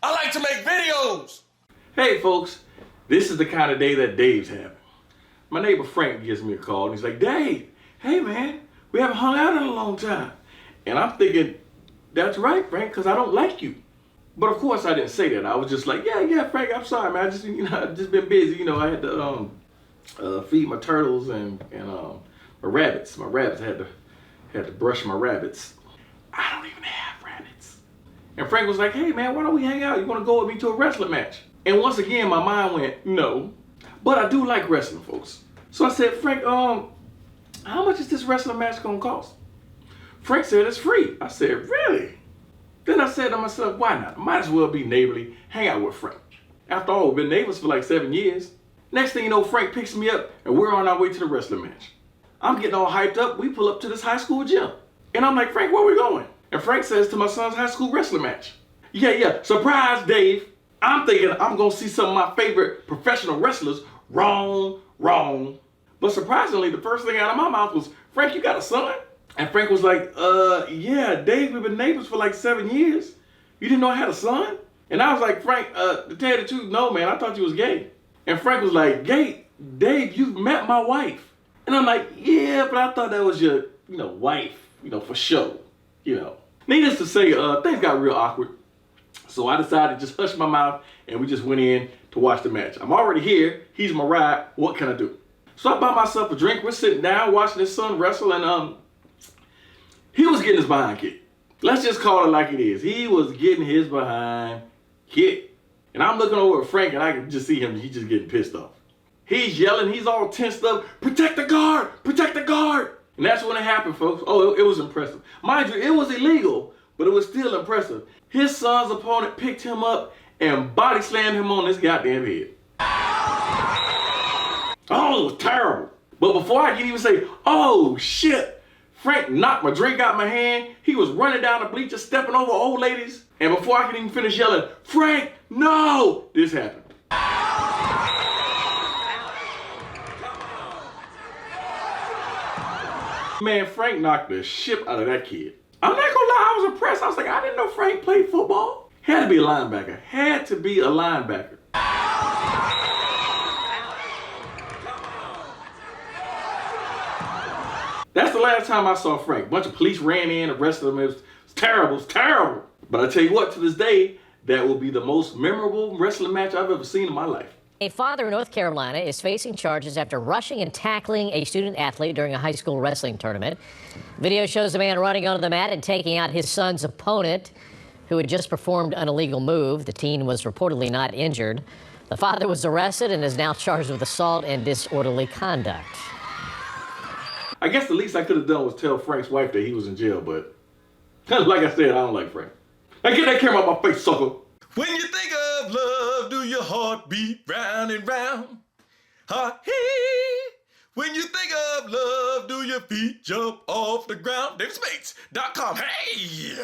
I like to make videos. Hey folks, this is the kind of day that Dave's having. My neighbor Frank gives me a call and he's like, Dave, hey man, we haven't hung out in a long time. And I'm thinking, that's right, Frank, because I don't like you. But of course I didn't say that. I was just like, yeah, Frank, I'm sorry, man. I've just been busy. I had to feed my turtles and my rabbits. My rabbits, I had to brush my rabbits. I don't even have rabbits. And Frank was like, hey man, why don't we hang out? You want to go with me to a wrestling match? And once again, my mind went, no. But I do like wrestling, folks. So I said, Frank, how much is this wrestling match gonna cost? Frank said, it's free. I said, really? Then I said to myself, why not? Might as well be neighborly, hang out with Frank. After all, we've been neighbors for like 7 years. Next thing you know, Frank picks me up and we're on our way to the wrestling match. I'm getting all hyped up. We pull up to this high school gym. And I'm like, Frank, where are we going? And Frank says to my son's high school wrestling match. Yeah, surprise, Dave. I'm thinking I'm gonna see some of my favorite professional wrestlers. Wrong. But surprisingly, the first thing out of my mouth was, Frank, you got a son? And Frank was like, yeah, Dave, we've been neighbors for like 7 years. You didn't know I had a son? And I was like, Frank, to tell you the truth, no, man, I thought you was gay. And Frank was like, gay? Dave, you've met my wife. And I'm like, yeah, but I thought that was your, wife, for show, Needless to say, things got real awkward. So I decided to just hush my mouth and we just went in to watch the match. I'm already here. He's my ride. What can I do? So I bought myself a drink. We're sitting down watching his son wrestle and he was getting his behind kicked. Let's just call it like it is. He was getting his behind kicked. And I'm looking over at Frank and I can just see him. He's just getting pissed off. He's yelling. He's all tensed up. Protect the guard. Protect the guard. And that's when it happened, folks. Oh, it was impressive. Mind you, it was illegal, but it was still impressive. His son's opponent picked him up and body slammed him on his goddamn head. Oh, it was terrible. But before I can even say, oh shit, Frank knocked my drink out my hand. He was running down the bleachers, stepping over old ladies. And before I could even finish yelling, Frank, no, this happened. Man, Frank knocked the shit out of that kid. I'm not gonna lie, I was impressed. I was like, I didn't know Frank played football. Had to be a linebacker. Had to be a linebacker. That's the last time I saw Frank. A bunch of police ran in, arrested him. It was terrible, But I tell you what, to this day, that will be the most memorable wrestling match I've ever seen in my life. A father in North Carolina is facing charges after rushing and tackling a student athlete during a high school wrestling tournament. Video shows the man running onto the mat and taking out his son's opponent, who had just performed an illegal move. The teen was reportedly not injured. The father was arrested and is now charged with assault and disorderly conduct. I guess the least I could have done was tell Frank's wife that he was in jail, but like I said, I don't like Frank. Now get that camera out my face, sucker. When you think of love, do your heart beat round and round? Hey. When you think of love, do your feet jump off the ground? davidspates.com. Hey.